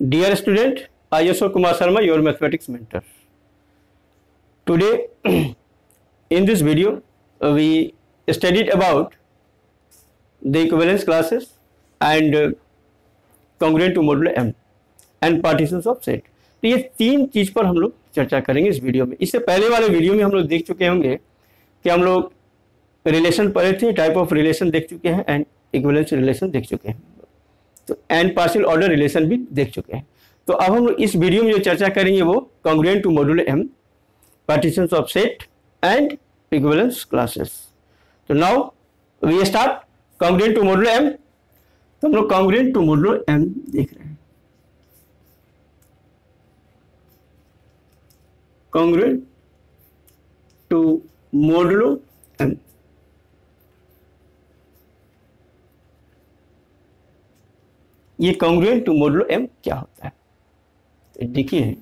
Dear student, I Ashok Kumar Sharma, your mathematics mentor. Today, in this video, we studied about the equivalence classes and congruent to modulo m and partitions of set. तो ये तीन चीज पर हम लोग चर्चा करेंगे इस वीडियो में। इससे पहले वाले वीडियो में हम लोग देख चुके होंगे कि हम लोग रिलेशन पढ़े थे, टाइप ऑफ रिलेशन देख चुके हैं एंड इक्विवेलेंस रिलेशन देख चुके हैं, तो एंड पार्शियल ऑर्डर रिलेशन भी देख चुके हैं। तो अब हम लोग इस वीडियो में जो चर्चा करेंगे वो congruent to modulo m, partitions of set and equivalence classes. तो now we start congruent to modulo m। तो हम लोग कॉन्ग्रुएंट टू मॉड्यूलो m देख रहे हैं। कॉन्ग्रुएंट टू मॉड्यूलो m, ये कॉन्ग्रुएंट टू मॉड्यूलो m क्या होता है? तो देखिए,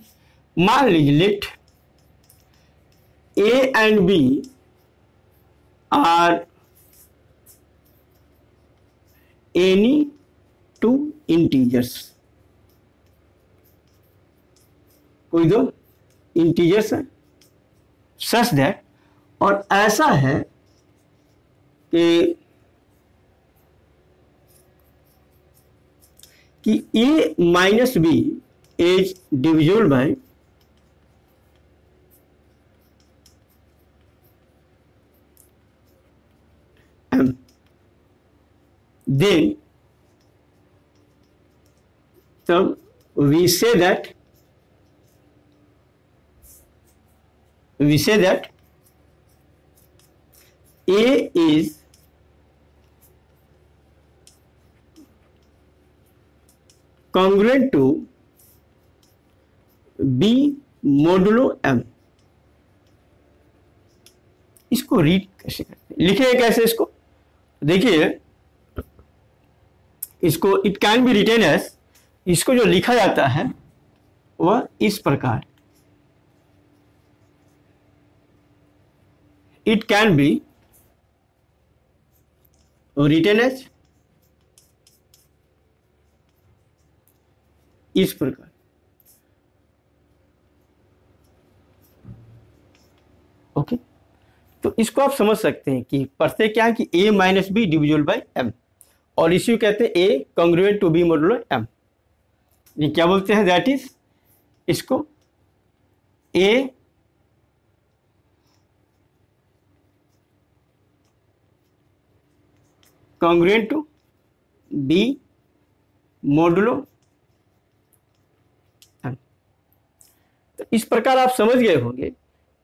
मान लीजिए let a and b are any two integers, कोई दो इंटीजर्स है सच दैट, और ऐसा है कि a minus b is divisible by m, then तब we say that a is congruent to b modulo m। इसको रीड कैसे करते हैं, लिखे कैसे इसको? देखिए, इसको it can be written as, इसको जो लिखा जाता है वह इस प्रकार, it can be written as इस प्रकार। ओके, तो इसको आप समझ सकते हैं कि पढ़ते क्या है कि a minus b divisible by m, और इसी को कहते हैं a congruent to b modulo m। ये क्या बोलते हैं? दैट इज, इसको a congruent to b modulo m। तो इस प्रकार आप समझ गए होंगे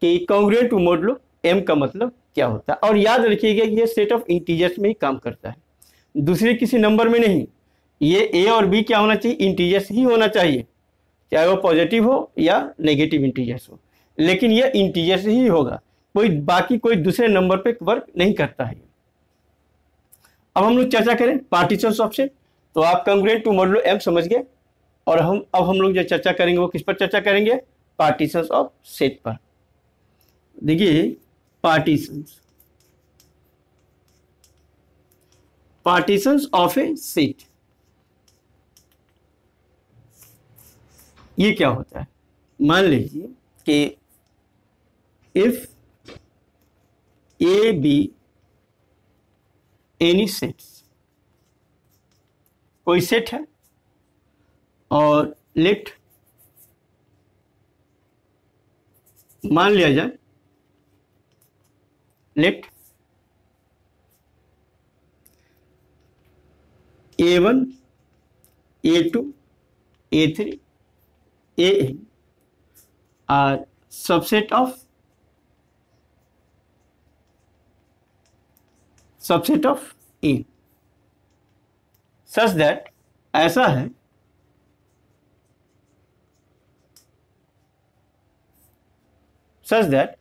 कि कॉन्ग्रुएंट टू मोडुलो m का मतलब क्या होता है। और याद रखिएगा कि ये सेट ऑफ इंटीजर्स में ही काम करता है, दूसरे किसी नंबर में नहीं। ये a और b क्या होना चाहिए? इंटीजर्स ही होना चाहिए, चाहे वो पॉजिटिव हो या नेगेटिव इंटीजर्स हो, लेकिन ये इंटीजर्स ही होगा, बाकी कोई दूसरे नंबर पे वर्क नहीं करता है। अब हम लोग चर्चा करें पार्टीशंस ऑफ सेट। तो आप कॉन्ग्रुएंट टू मॉडुलो m समझ गए, और अब हम लोग जो चर्चा करेंगे वो किस पर चर्चा करेंगे? पार्टीशंस ऑफ सेट पर। देखिए, पार्टीशंस ऑफ ए सेट, ये क्या होता है? मान लीजिए कि if A B any sets, कोई सेट है और लेट मान लिया जाए, late a1 a2 a3 an are subset of a, such that, ऐसा है सच दैट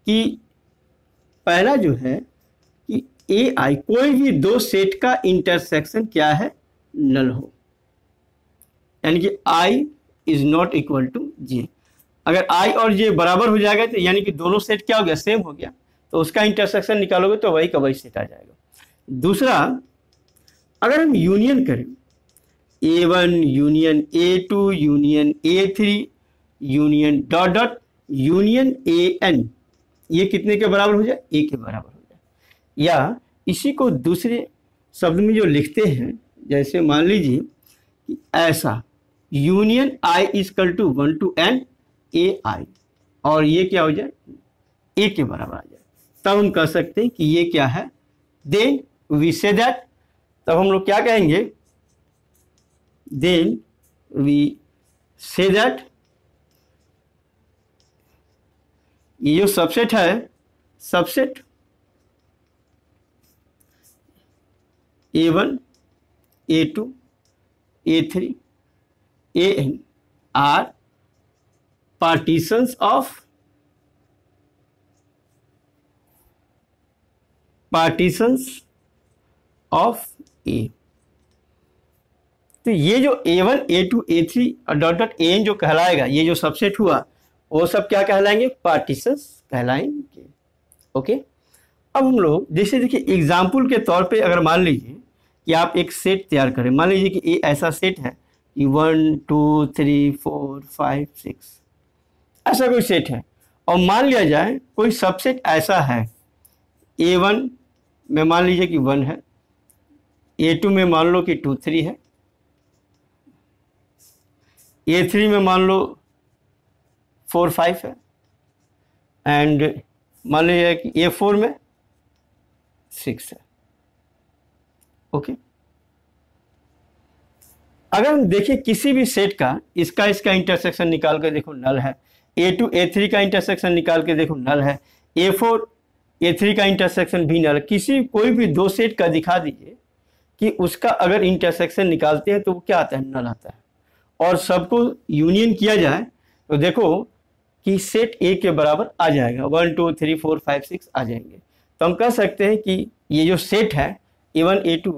कि पहला जो है कि ए आई, कोई भी दो सेट का इंटरसेक्शन क्या है? नल हो, यानी कि I is not equal to जे। अगर आई और जे बराबर हो जाएगा तो यानी कि दोनों सेट क्या हो गया? सेम हो गया, तो उसका इंटरसेक्शन निकालोगे तो वही का वही सेट आ जाएगा। दूसरा, अगर हम यूनियन करें A1 union A2 union A3 union dot dot union AN, ये कितने के बराबर हो जाए? A के बराबर हो जाए। या इसी को दूसरे शब्द में जो लिखते हैं, जैसे मान लीजिए कि ऐसा union I equal to 1 to N AI, और ये क्या हो जाए? A के बराबर आ जाए, तब हम कह सकते हैं कि ये क्या है? देन वी से दैट, तब हम लोग क्या कहेंगे? देन वी से दैट ये जो सबसेट है, subset A1 A2 A3 AN are partitions of A। तो ये जो A1 A2 A3 और डॉट डॉट AN जो कहलाएगा, ये जो सबसेट हुआ, वो सब क्या कहलाएंगे? पार्टीशंस कहलाएंगे। ओके, अब हम लोग जैसे देखिए एग्जाम्पल के तौर पे अगर मान लीजिए कि आप एक सेट तैयार करें, मान लीजिए कि ये ऐसा सेट है कि 1 2 3 4 5 6 ऐसा कोई सेट है, और मान लिया जाए कोई सबसेट ऐसा है, A1 में मान लीजिए कि 1 है, A2 में मान लो कि 2 3 है, A3 में मान लो 4 5 है, एंड मान लीजिए कि A4 में 6 है। ओके, अगर हम देखें किसी भी सेट का इसका इंटरसेक्शन निकाल कर देखो नल है, A2 A3 का इंटरसेक्शन निकाल के देखो नल है, A4 A3 का इंटरसेक्शन भी नल, किसी कोई भी दो सेट का दिखा दीजिए कि उसका अगर इंटरसेक्शन निकालते हैं तो वो क्या आता है? नल आता है। और सबको यूनियन किया जाए तो देखो कि सेट A के बराबर आ जाएगा, 1 2 3 4 5 6 आ जाएंगे। तो हम कह सकते हैं कि ये जो सेट है A1 A2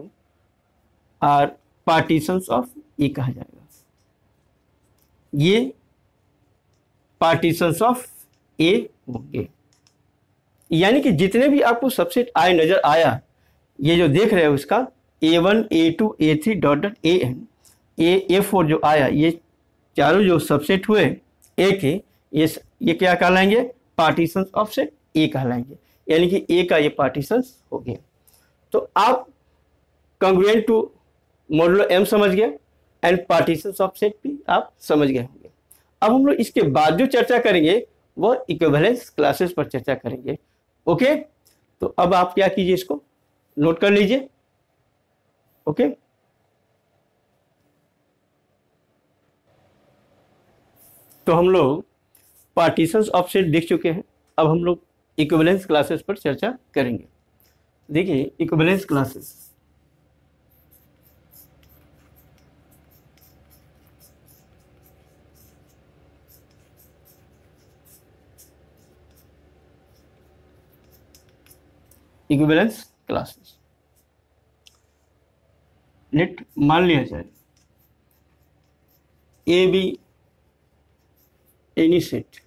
are partitions of A कहा जाएगा। ये पार्टीशंस ऑफ A होंगे, यानी कि जितने भी आपको सबसेट I नजर आया, ये जो देख रहे हो उसका A1 A2 A3 dot dot AN A4 जो आया, ये चारों जो सबसेट हुए A के, ये क्या कहलाएंगे? पार्टीशंस ऑफ सेट A कहलाएंगे, यानी कि A का ये पार्टीशंस हो गया। तो आप कॉन्ग्रुएंट टू मॉडुलो M समझ गए एंड पार्टीशंस ऑफ सेट भी आप समझ गए होंगे। अब हम लोग इसके बाद जो चर्चा करेंगे वो इक्विवेलेंस क्लासेस पर चर्चा करेंगे। ओके, तो अब आप क्या कीजिए, इसको नोट कर लीजिए। ओके, तो हम लोग पार्टीशंस ऑफ सेट देख चुके हैं, अब हम लोग इक्विवेलेंस क्लासेस पर चर्चा करेंगे। देखिए equivalence classes, equivalence classes let मान लिया जाए A B any set,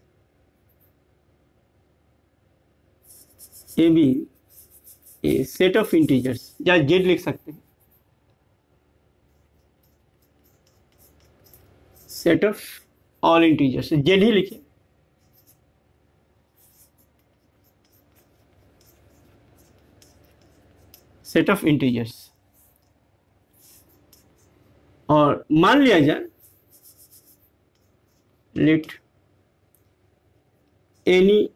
A B a set of integers, या जेड लिख सकते हैं, set of all integers, Z ही लिखिए। सेट ऑफ इंटीजर्स, और मान लिया जाए let any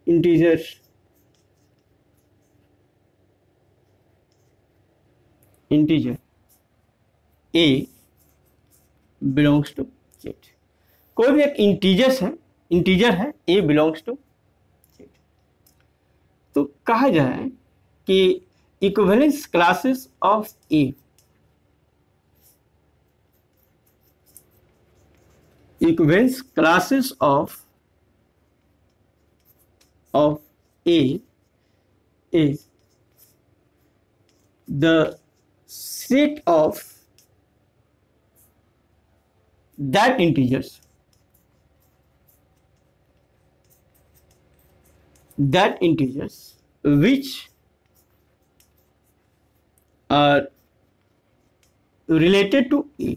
integer A belongs to Z. कोई भी एक इंटीजर है ए बिलोंग्स टू जेड, तो कहा जाए कि equivalence classes of A, equivalence classes of A is the set of that integers which are related to A,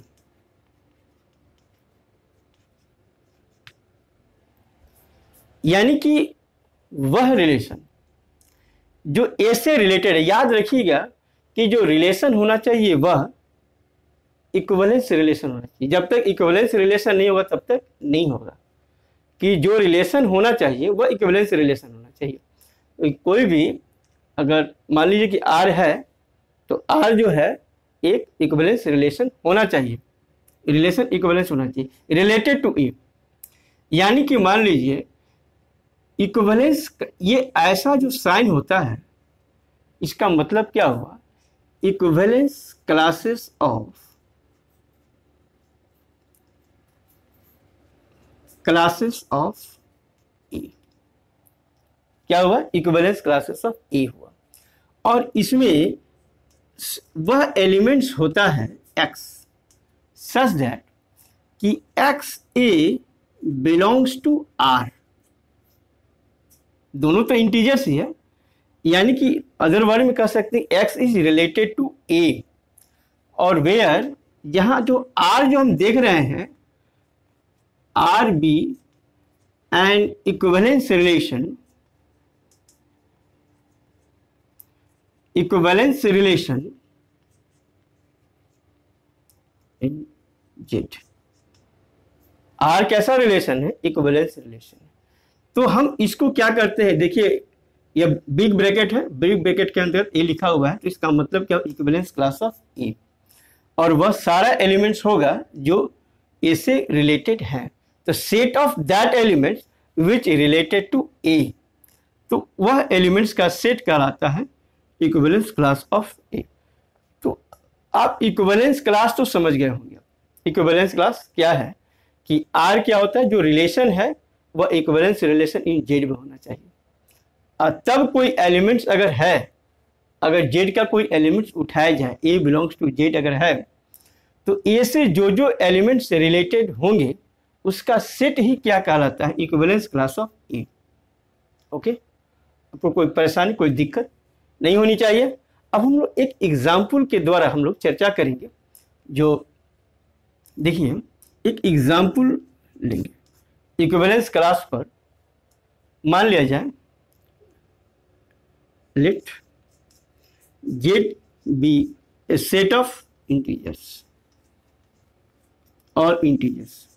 यानी कि वह रिलेशन जो ए से रिलेटेड है। याद रखिएगा कि जो रिलेशन होना चाहिए वह इक्विवेलेंस रिलेशन होना चाहिए। जब तक इक्विवेलेंस रिलेशन नहीं होगा तब तक नहीं होगा। कि जो रिलेशन होना चाहिए वह इक्विवेलेंस रिलेशन होना चाहिए। कोई भी अगर मान लीजिए कि आर है तो आर जो है एक इक्विवेलेंस रिलेशन होना चाहिए, रिलेशन इक्विवेलेंस होना चाहिए रिलेटेड टू ए। यानी कि मान लीजिए इक्विवेलेंस, ये ऐसा जो साइन होता है इसका मतलब क्या हुआ, इक्विवेलेंस क्लासेस ऑफ ए। क्या हुआ, इक्विवेलेंस क्लासेस ऑफ ए हुआ। और इसमें वह एलिमेंट्स होता है एक्स सच दैट कि x a belongs to R. दोनों तो इंटीजर्स ही है, यानी कि अदर वर्ड में कह सकते हैं एक्स इज रिलेटेड टू ए। और वेयर, यहां जो आर जो हम देख रहे हैं R be and equivalence relation in Z. R कैसा रिलेशन है, इक्विवेलेंस रिलेशन है। तो हम इसको क्या करते हैं, देखिए ये बिग ब्रैकेट है, बिग ब्रैकेट के अंदर ए लिखा हुआ है, तो इसका मतलब क्या, इक्विवेलेंस क्लास ऑफ ए। और वह सारा एलिमेंट्स होगा जो ए से रिलेटेड है। तो set of that elements which related to A, तो वह एलिमेंट्स का सेट कहलाता है इक्विवेलेंस क्लास ऑफ ए। तो आप इक्विवेलेंस क्लास तो समझ गए होंगे। इक्विवेलेंस क्लास क्या है कि आर क्या होता है, जो रिलेशन है वह इक्विवेलेंस रिलेशन इन जेड में होना चाहिए। तब कोई एलिमेंट्स अगर है, अगर जेड का कोई एलिमेंट्स उठाया जाए, ए बिलोंग्स टू जेड अगर है, तो ए से जो जो एलिमेंट्स रिलेटेड होंगे उसका सेट ही क्या कहलाता है, equivalence class of A. Okay, आपको कोई परेशानी, कोई दिक्कत नहीं होनी चाहिए। अब हम लोग एक एग्जाम्पल के द्वारा हम लोग चर्चा करेंगे। जो देखिए एक एग्जाम्पल लेंगे इक्विवेलेंस क्लास पर। मान लिया जाए let Z be a set of integers और इंटीजर्स,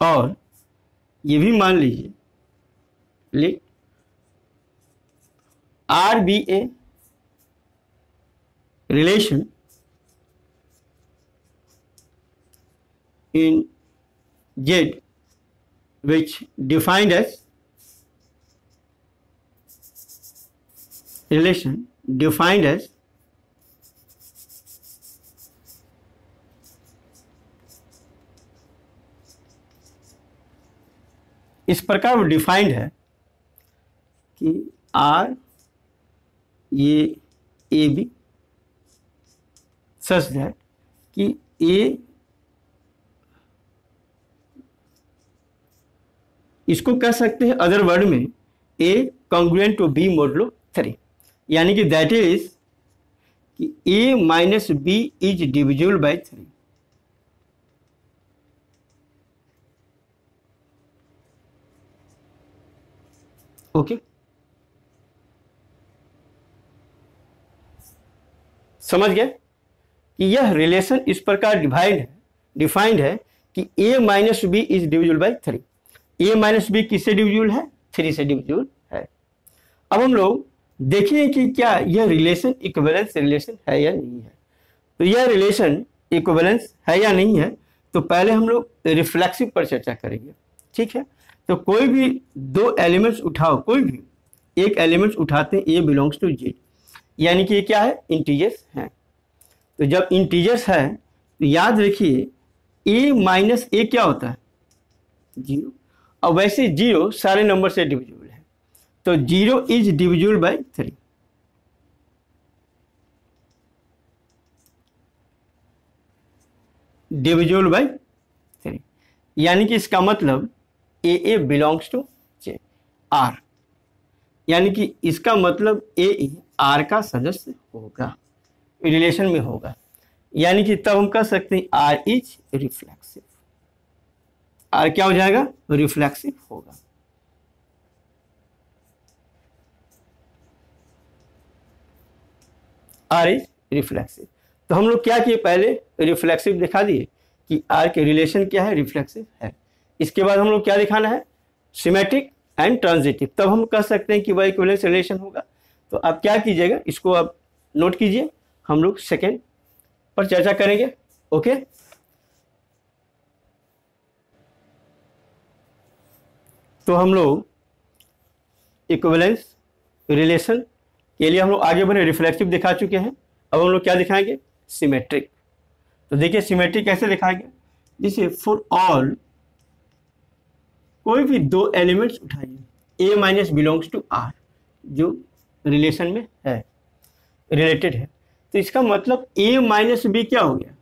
और ये भी मान लीजिए let R be a relation in Z which defined as relation defined as इस प्रकार वो डिफाइंड है कि आर ये ए बी सच दैट कि ए, इसको कह सकते हैं अदर वर्ड में a congruent to b modulo 3, यानी कि दैट इज कि a minus b is divisible by 3। Okay, समझ गए कि यह रिलेशन इस प्रकार डिफाइंड है कि a minus b is divisible by 3। A minus b किससे डिविजिबल है, 3 से डिविजिबल है। अब हम लोग देखेंगे कि क्या यह रिलेशन इक्विवेलेंस रिलेशन है या नहीं है। तो यह रिलेशन इक्विवेलेंस है या नहीं है, तो पहले हम लोग रिफ्लेक्सिव पर चर्चा करेंगे। ठीक है, तो कोई भी दो एलिमेंट्स उठाओ, कोई भी एक एलिमेंट्स उठाते हैं ए बिलोंग्स टू जेड, यानी कि ये क्या है, इंटीजर्स हैं। तो जब इंटीजर्स है तो याद रखिए ए माइनस ए क्या होता है, 0। और वैसे 0 सारे नंबर से डिविजिबल है, तो 0 is divisible by 3। Divisible by 3, यानी कि इसका मतलब ए बिलोंग्स टू जे आर, यानी कि इसका मतलब ए आर का सदस्य होगा, रिलेशन में होगा, यानी कि तब हम कह सकते हैं आर इज रिफ्लेक्सिव। आर क्या हो जाएगा? रिफ्लेक्सिव होगा। R is reflexive. तो हम लोग क्या किए, पहले रिफ्लेक्सिव दिखा दिए कि आर के रिलेशन क्या है, रिफ्लेक्सिव है। इसके बाद हम लोग क्या दिखाना है, सिमेट्रिक एंड ट्रांजिटिव। तब हम कह सकते हैं कि वह इक्विवेलेंस रिलेशन होगा। तो आप क्या कीजिएगा, इसको आप नोट कीजिए, हम लोग सेकेंड पर चर्चा करेंगे। ओके, तो हम लोग इक्विवेलेंस रिलेशन के लिए हम लोग आगे बढ़े, रिफ्लेक्सिव दिखा चुके हैं। अब हम लोग क्या दिखाएंगे, सिमेट्रिक। तो देखिए सिमेट्रिक कैसे दिखाएंगे, जैसे फॉर ऑल, कोई भी दो एलिमेंट्स उठाइए, ए माइनस बिलोंग्स टू आर, जो रिलेशन में है, रिलेटेड है। तो इसका मतलब ए माइनस बी क्या हो गया,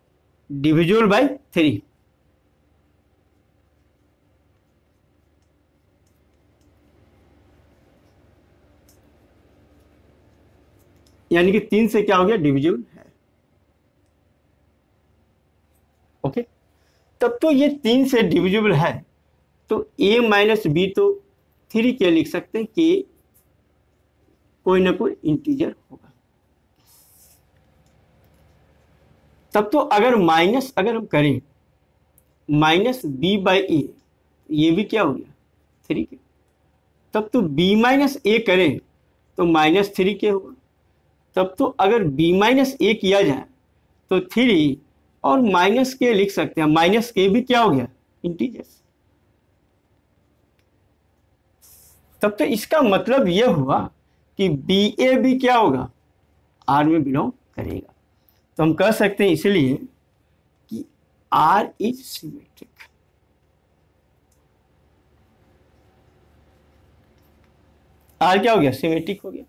डिविजिबल बाय 3। यानी कि 3 से क्या हो गया, डिविजिबल है। ओके, तब तो ये 3 से डिविजिबल है, तो a माइनस बी तो 3 के लिख सकते हैं कि कोई ना कोई इंटीजर होगा। तब तो अगर माइनस अगर हम करें माइनस बी बाई ए, ये भी क्या हो गया, 3 के। तब तो b माइनस ए करें तो माइनस 3 के होगा। तब तो अगर b माइनस ए किया जाए तो 3 और माइनस के लिख सकते हैं, माइनस के भी क्या हो गया, इंटीजर्स। तब तो इसका मतलब यह हुआ कि बी ए भी क्या होगा, आर में बिलोंग करेगा। तो हम कह सकते हैं इसलिए कि आर इज सिमेट्रिक। आर क्या हो गया, सिमेट्रिक हो गया।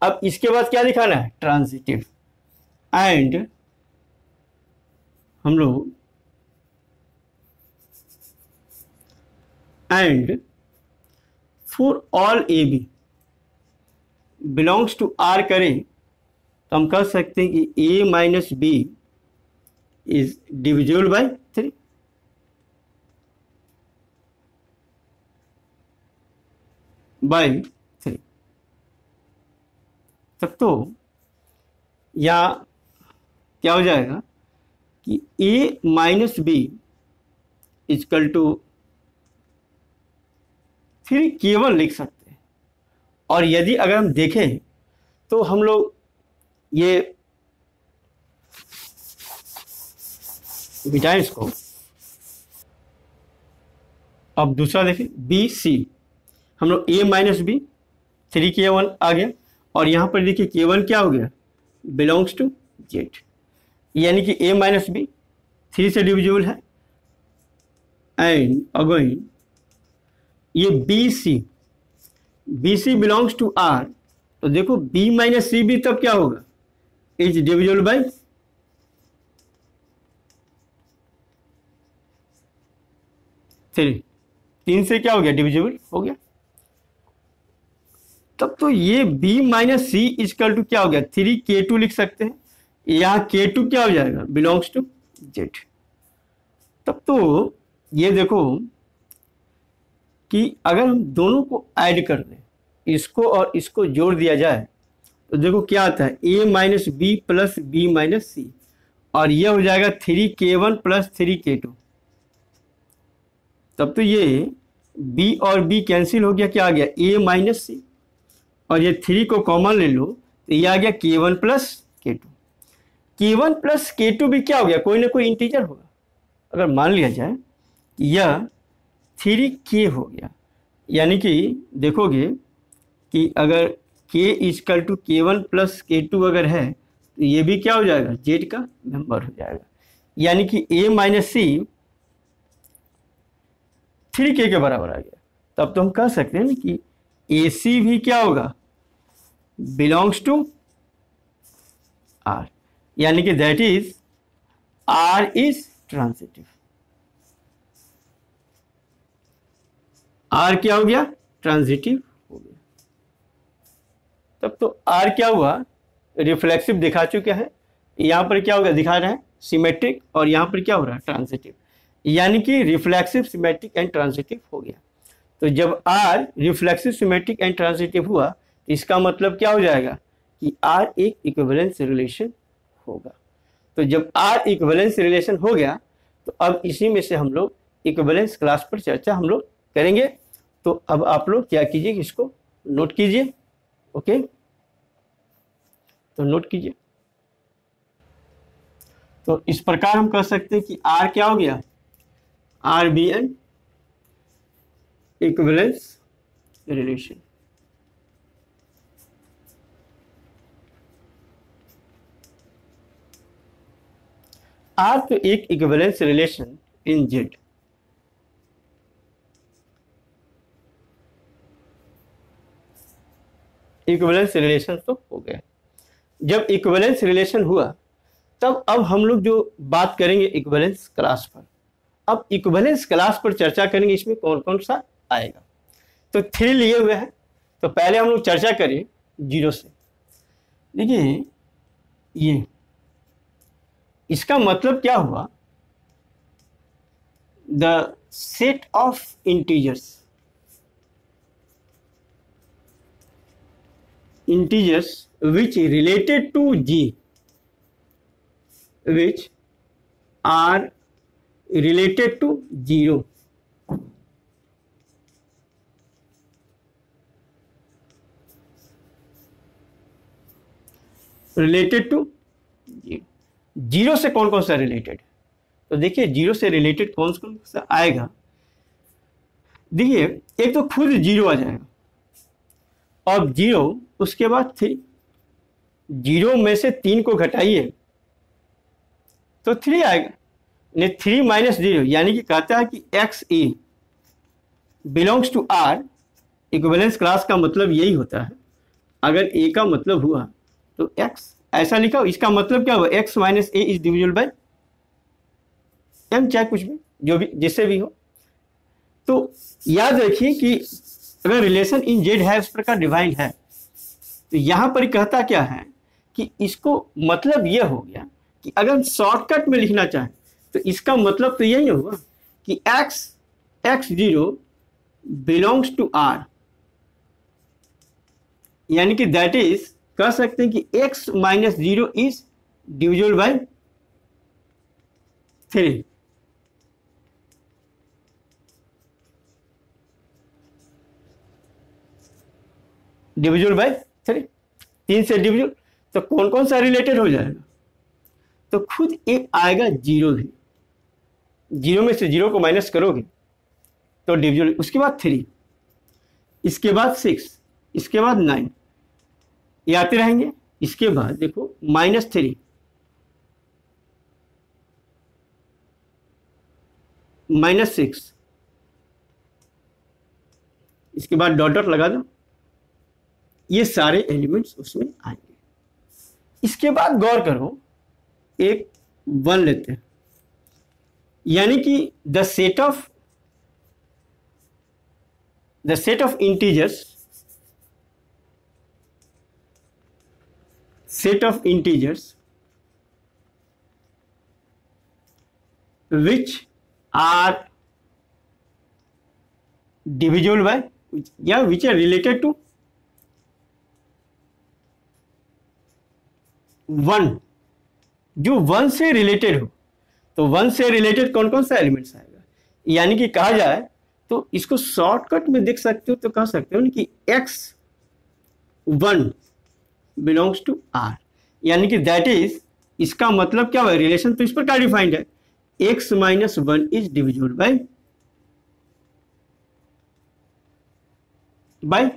अब इसके बाद क्या दिखाना है, ट्रांजिटिव। एंड हम लोग and for all a b belongs to R करें तो हम कह सकते हैं कि a minus b is divisible by 3। By 3। तब तो या क्या हो जाएगा कि a minus b is equal to 3 केवल लिख सकते हैं। और यदि अगर हम देखें तो हम लोग ये बिटाएं इसको। अब दूसरा देखें, बी सी, हम लोग ए माइनस बी 3 K1 आ गया। और यहाँ पर देखिए K1 क्या हो गया, बिलोंग्स टू जेड, यानी कि ए माइनस बी 3 से डिविजिबल है। एंड अगेन ये b c belongs to R, तो देखो बी माइनस सी भी तब क्या होगा, इज डिविजिबल बाय 3। 3 से क्या हो गया, डिविजिबल हो गया। तब तो ये b minus c is equal to क्या हो गया, 3K2 लिख सकते हैं। यहाँ K2 क्या हो जाएगा, बिलोंग्स टू जेड। तब तो ये देखो कि अगर हम दोनों को ऐड कर दें, इसको और इसको जोड़ दिया जाए, तो देखो क्या आता है, a minus b plus b minus c, और यह हो जाएगा 3K1 प्लस 3K2। तब तो ये b और b कैंसिल हो गया, क्या आ गया, a माइनस सी, और ये 3 को कॉमन ले लो तो ये आ गया K1 plus K2। K1 plus K2 भी क्या हो गया, कोई ना कोई इंटीजर होगा। अगर मान लिया जाए कि यह 3K हो गया, यानी कि देखोगे कि अगर K is equal to K1 plus K2 अगर है तो ये भी क्या हो जाएगा, जेड का मेंबर हो जाएगा। यानी कि a माइनस सी 3K के बराबर आ गया। तब तो हम कह सकते हैं ना कि AC भी क्या होगा, बिलोंग्स टू आर, यानी कि that is R is transitive. R क्या हो गया, ट्रांजिटिव हो गया। तब तो आर क्या हुआ, रिफ्लेक्सिव दिखा चुके हैं, यहाँ पर क्या होगा दिखा रहे हैं सिमेट्रिक, और यहाँ पर क्या हो रहा है ट्रांजिटिव, यानी कि रिफ्लेक्सिव सिमेट्रिक एंड ट्रांजिटिव हो गया। तो जब R reflexive symmetric and transitive हुआ तो इसका मतलब क्या हो जाएगा कि आर एक इक्विवेलेंस रिलेशन होगा। तो जब आर इक्विवेलेंस रिलेशन हो गया तो अब इसी में से हम लोग इक्विवेलेंस क्लास पर चर्चा हम लोग करेंगे। तो अब आप लोग क्या कीजिए, इसको नोट कीजिए। ओके, तो नोट कीजिए। तो इस प्रकार हम कह सकते हैं कि आर क्या हो गया, R be an equivalence relation. R तो एक equivalence relation in Z. Equivalence relation तो हो गया। जब इक्विवेलेंस रिलेशन हुआ तब अब हम लोग जो बात करेंगे इक्विवेलेंस क्लास पर। अब इक्विवेलेंस क्लास पर चर्चा करेंगे, इसमें कौन कौन सा आएगा। तो 3 लिए हुए हैं, तो पहले हम लोग चर्चा करें 0 से। देखिए ये इसका मतलब क्या हुआ, the set of integers which related to G, which are related to 0, related to 0 से कौन कौन सा रिलेटेड। तो देखिए 0 से रिलेटेड कौन कौन सा आएगा। देखिए एक तो खुद 0 आ जाएगा, और 0 उसके बाद 3, 0 में से 3 को घटाइए तो 3 आएगा, यानी 3 माइनस 0, यानी कि कहता है कि x a belongs to R. Equivalence class का मतलब यही होता है, अगर ए का मतलब हुआ तो एक्स ऐसा लिखा हो, इसका मतलब क्या हुआ, x minus a is divisible by m, चाहे कुछ भी जो भी जिससे भी हो। तो याद रखिए कि अगर रिलेशन इन जेड है इस प्रकार डिवाइन है, तो यहां पर कहता क्या है कि इसको मतलब यह हो गया कि अगर हम शॉर्टकट में लिखना चाहें तो इसका मतलब तो यही होगा कि x0 बिलोंग्स टू आर, यानी कि दैट इज कह सकते हैं कि x minus 0 is divisible by 3। Divisible by 3 से डिविजिबल, तो कौन कौन सा रिलेटेड हो जाएगा, तो खुद एक आएगा 0 भी, 0 में से 0 को माइनस करोगे तो डिविजिबल, उसके बाद 3, इसके बाद 6, इसके बाद 9, ये आते रहेंगे। इसके बाद देखो -3, -6, इसके बाद डॉट डॉट लगा दो, ये सारे एलिमेंट्स उसमें आएंगे। इसके बाद गौर करो, एक 1 लेते हैं, यानी कि the set of integers, which are divisible by या which are related to 1, जो 1 से रिलेटेड हो। तो 1 से रिलेटेड कौन कौन सा एलिमेंट्स आएगा, यानी कि कहा जाए तो इसको शॉर्टकट में देख सकते हो, तो कह सकते हो कि x1 बिलोंग्स टू आर, यानी कि दैट इज, इसका मतलब क्या हुआ, रिलेशन तो इस पर क्या डिफाइंड है, x minus 1 is divisible by 3।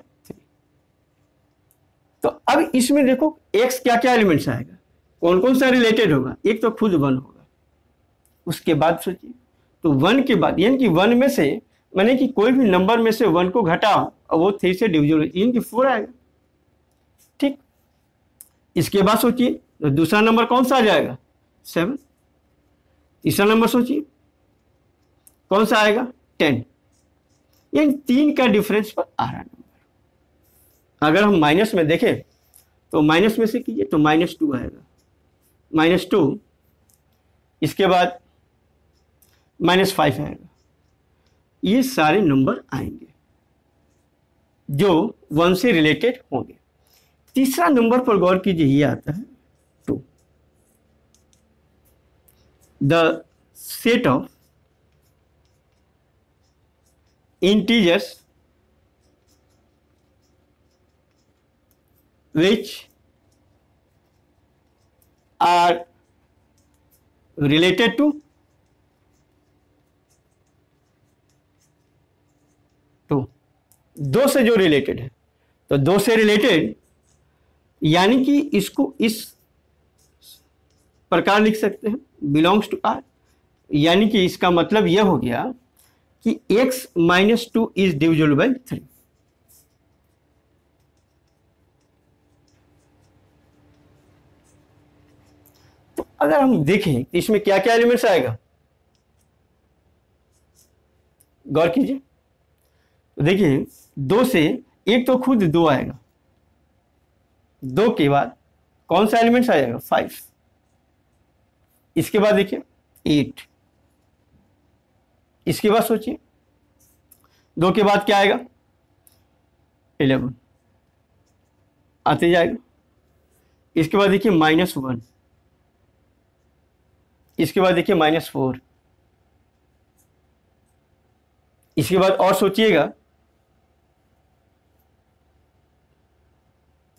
तो अब इसमें देखो x क्या क्या एलिमेंट्स आएगा, कौन कौन सा रिलेटेड होगा, एक तो खुद 1 होगा, उसके बाद सोचिए तो 1 के बाद, यानी कि 1 में से, माने कि कोई भी नंबर में से 1 को घटाओ और वो 3 से डिविजिबल, यानी कि 4 आएगा। ठीक, इसके बाद सोचिए तो दूसरा नंबर कौन सा आ जाएगा, 7। तीसरा नंबर सोचिए कौन सा आएगा, 10। यानी 3 का डिफरेंस पर आ रहा नंबर। अगर हम माइनस में देखें तो माइनस में से कीजिए तो -2 आएगा, -2, इसके बाद -5 आएगा। ये सारे नंबर आएंगे जो 1 से रिलेटेड होंगे। तीसरा नंबर पर गौर कीजिए, ये आता है 2। The set of integers which are related to 2, 2 से जो रिलेटेड है, तो 2 से रिलेटेड यानी कि इसको इस प्रकार लिख सकते हैं, बिलोंग्स टू R, यानी कि इसका मतलब यह हो गया कि x - 2 इज डिविजिबल बाय 3। तो अगर हम देखें तो इसमें क्या क्या एलिमेंट्स आएगा, गौर कीजिए। तो देखिए 2 से एक तो खुद 2 आएगा, 2 के बाद कौन सा एलिमेंट्स आ जाएगा, 5। इसके बाद देखिए 8, इसके बाद सोचिए 2 के बाद क्या आएगा, 11 आते जाएगा। इसके बाद देखिए -1, इसके बाद देखिए -4, इसके बाद और सोचिएगा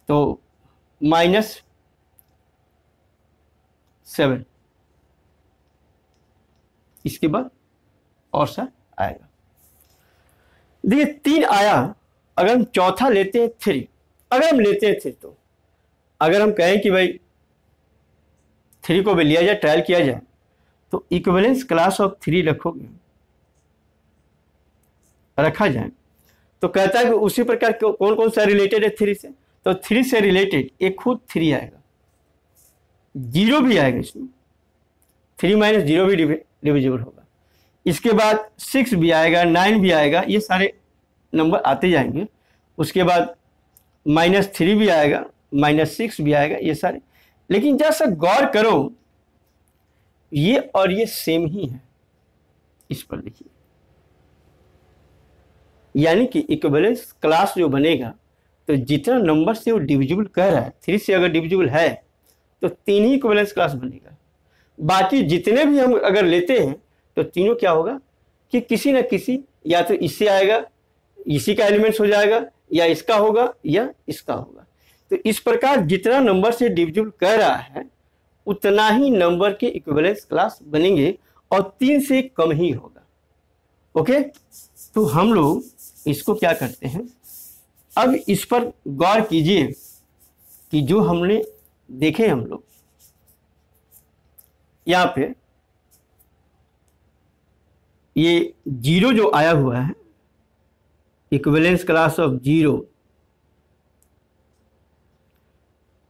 तो -7, इसके बाद और सा आएगा। देखिए 3 आया, अगर हम चौथा लेते हैं 3, अगर हम लेते हैं 3, तो अगर हम कहें कि भाई 3 को भी लिया जाए, ट्रायल किया जाए, तो इक्विवेलेंस क्लास ऑफ 3 रखा जाए तो कहता है कि उसी प्रकार कौन कौन सा रिलेटेड है 3 से, तो 3 से रिलेटेड एक खुद 3 आएगा, 0 भी आएगा इसमें, 3 - 0 भी डिविजिबल होगा। इसके बाद 6 भी आएगा, 9 भी आएगा, ये सारे नंबर आते जाएंगे। उसके बाद -3 भी आएगा, -6 भी आएगा, ये सारे। लेकिन जैसा गौर करो, ये और ये सेम ही है, इस पर देखिए, यानी कि इक्विवेलेंस क्लास जो बनेगा, तो जितना नंबर से वो डिविजिबल कह रहा है, 3 से अगर डिविजिबल है तो 3 ही इक्विवेलेंस क्लास बनेगा। बाकी जितने भी हम अगर लेते हैं तो तीनों क्या होगा कि किसी न किसी, या तो इससे आएगा, इसी का एलिमेंट्स हो जाएगा, या इसका होगा, या इसका होगा। तो इस प्रकार जितना नंबर से डिविजिबल कर रहा है उतना ही नंबर के इक्विवेलेंस क्लास बनेंगे, और 3 से कम ही होगा। ओके, तो हम लोग इसको क्या करते हैं, अब इस पर गौर कीजिए कि जो हमने देखे हम लोग यहाँ पे, ये 0 जो आया हुआ है, equivalence class of 0,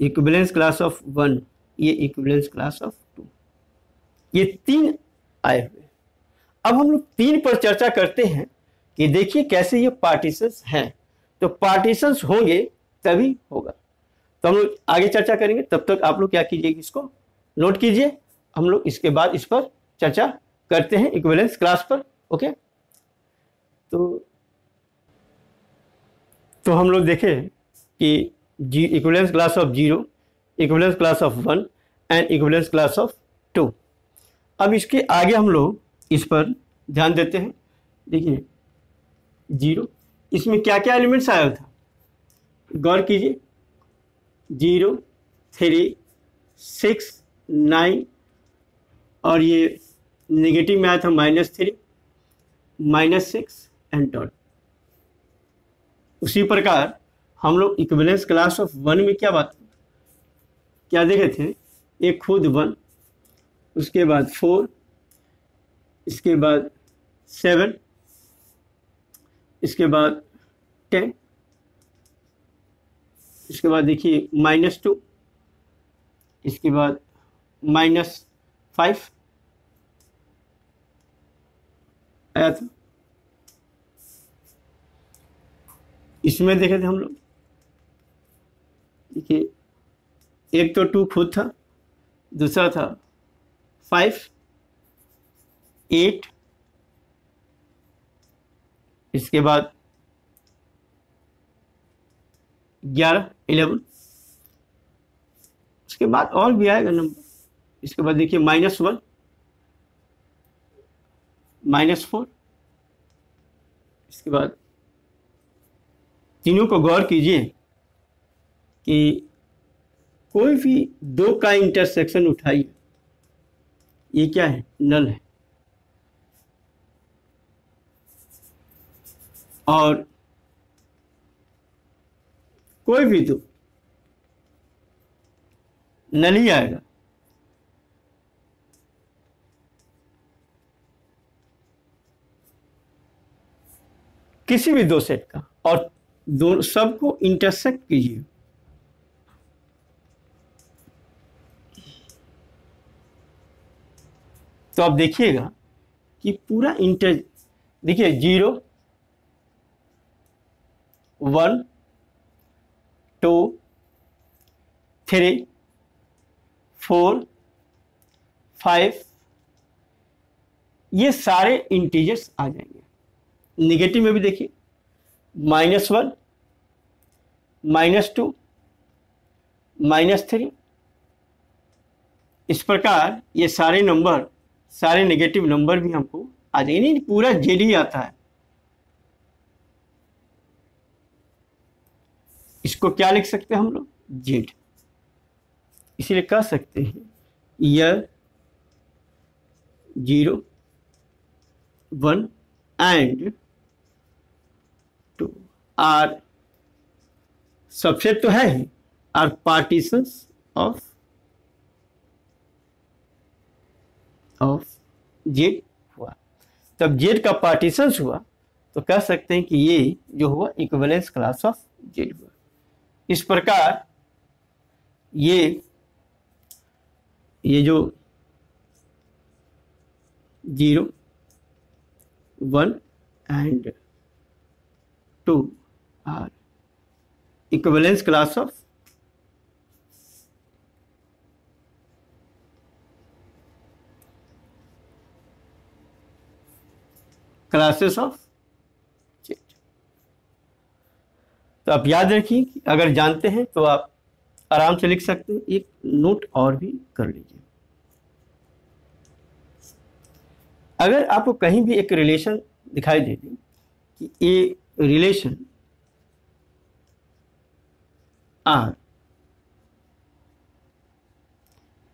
equivalence class of 1, ये इक्विवेलेंस क्लास ऑफ 2, ये 3 आए हुए। अब हम लोग 3 पर चर्चा करते हैं कि देखिए कैसे ये पार्टीशंस हैं। तो पार्टीशंस होंगे तभी होगा, तो हम लोग आगे चर्चा करेंगे। तब तक आप लोग क्या कीजिए, इसको नोट कीजिए, हम लोग इसके बाद इस पर चर्चा करते हैं इक्विवेलेंस क्लास पर। ओके, तो हम लोग देखें कि equivalence class of 0, equivalence class of 1 and equivalence class of 2। अब इसके आगे हम लोग इस पर ध्यान देते हैं। देखिए 0, इसमें क्या क्या एलिमेंट्स आया था, गौर कीजिए, 0, 3, 6, 9, और ये नेगेटिव में आया था -3, -6 एंड डॉट। उसी प्रकार हम लोग इक्विवेलेंस क्लास ऑफ 1 में क्या देखे थे, एक खुद 1, उसके बाद 4, इसके बाद 7, इसके बाद 10, इसके बाद देखिए -2, इसके बाद -5 आया था। इसमें देखे थे हम लोग, देखिए एक तो 2 खुद था, दूसरा था 5, 8, इसके बाद 11, 11, उसके बाद और भी आएगा नंबर। इसके बाद देखिए -1, -4, इसके बाद तीनों को गौर कीजिए कि कोई भी दो का इंटरसेक्शन उठाइए, ये क्या है, नल है। और कोई भी दो नल ही आएगा। किसी भी दो सेट का, और दो सबको इंटरसेक्ट कीजिए, तो आप देखिएगा कि पूरा देखिए 0, 1, 2, 3, 4, 5, ये सारे इंटीजर्स आ जाएंगे। नेगेटिव में भी देखिए -1, -2, -3, इस प्रकार ये सारे नंबर, सारे नेगेटिव नंबर भी हमको आ जाएंगे। नहीं, पूरा जेड ही आता है। इसको क्या लिख सकते हैं हम लोग, जेड। इसीलिए कह सकते हैं यह 0, 1 एंड 2 आर सबसेट तो है ही, आर पार्टीशंस ऑफ जेड हुआ। तब जेड का पार्टीशंस हुआ तो कह सकते हैं कि ये जो हुआ इक्विवेलेंस क्लास ऑफ जेड हुआ। इस प्रकार ये जो 0, 1 and 2 are equivalence class of classes of Z. तो आप याद रखिए कि अगर जानते हैं तो आप आराम से लिख सकते हैं। एक नोट और भी कर लीजिए। अगर आपको कहीं भी एक रिलेशन दिखाई दे दे कि a relation R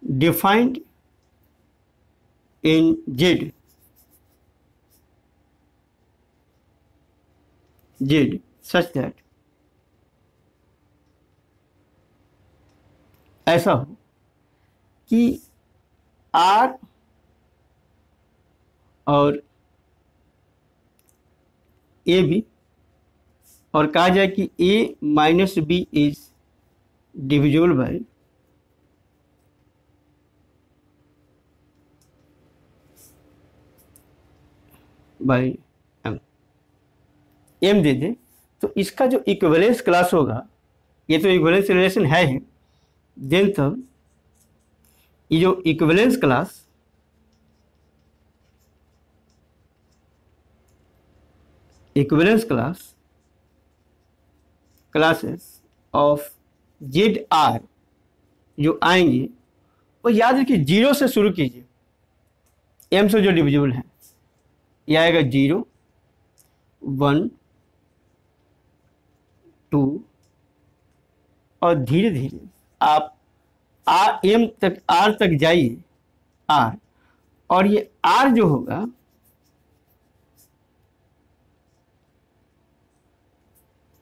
defined in Z such that ऐसा हो कि R और ए बी, और कहा जाए कि A minus b is divisible by m दे दे, तो इसका जो इक्विवेलेंस क्लास होगा, ये तो इक्विवेलेंस रिलेशन है ही, देन तब ये जो equivalence classes of Z are जो आएंगे वो याद रखिए 0 से शुरू कीजिए, एम से जो डिविजिबल है। यह आएगा 0, 1, 2 और धीरे धीरे आप एम तक, आर तक जाइए, आर, और ये आर जो होगा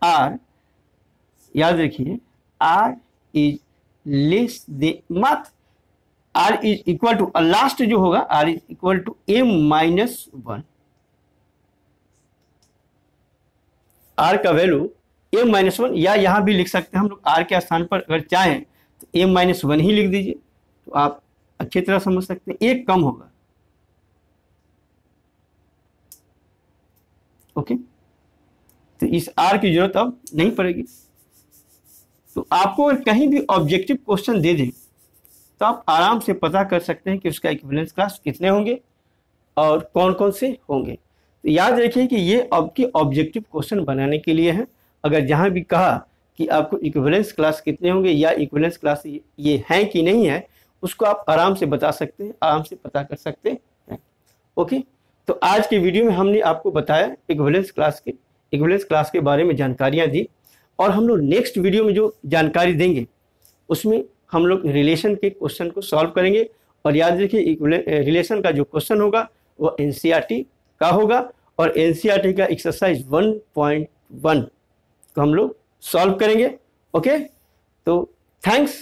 आर, याद रखिए are is less than m, R is equal to, last जो होगा R is equal to m-1। R का वैल्यू m-1, या यहां भी लिख सकते हैं हम लोग आर के स्थान पर अगर चाहें तो m-1 ही लिख दीजिए, तो आप अच्छी तरह समझ सकते हैं। एक कम होगा, ओके। तो इस आर की जरूरत अब नहीं पड़ेगी। तो आपको अगर कहीं भी ऑब्जेक्टिव क्वेश्चन दे दें तो आप आराम से पता कर सकते हैं कि उसका इक्विवेलेंस क्लास कितने होंगे और कौन कौन से होंगे। तो याद रखिए कि ये आपके ऑब्जेक्टिव क्वेश्चन बनाने के लिए है। अगर जहाँ भी कहा कि आपको इक्विवेलेंस क्लास कितने होंगे या इक्विवेलेंस क्लास ये हैं कि नहीं है, उसको आप आराम से बता सकते हैं, आराम से पता कर सकते हैं। ओके, तो आज के वीडियो में हमने आपको बताया इक्विवेलेंस क्लास के बारे में जानकारियाँ दी, और हम लोग नेक्स्ट वीडियो में जो जानकारी देंगे उसमें हम लोग रिलेशन के क्वेश्चन को सॉल्व करेंगे। और याद रखिए रिलेशन का जो क्वेश्चन होगा वो एनसीईआरटी का होगा, और एनसीईआरटी का एक्सरसाइज 1.1 को हम लोग सॉल्व करेंगे। ओके, तो थैंक्स।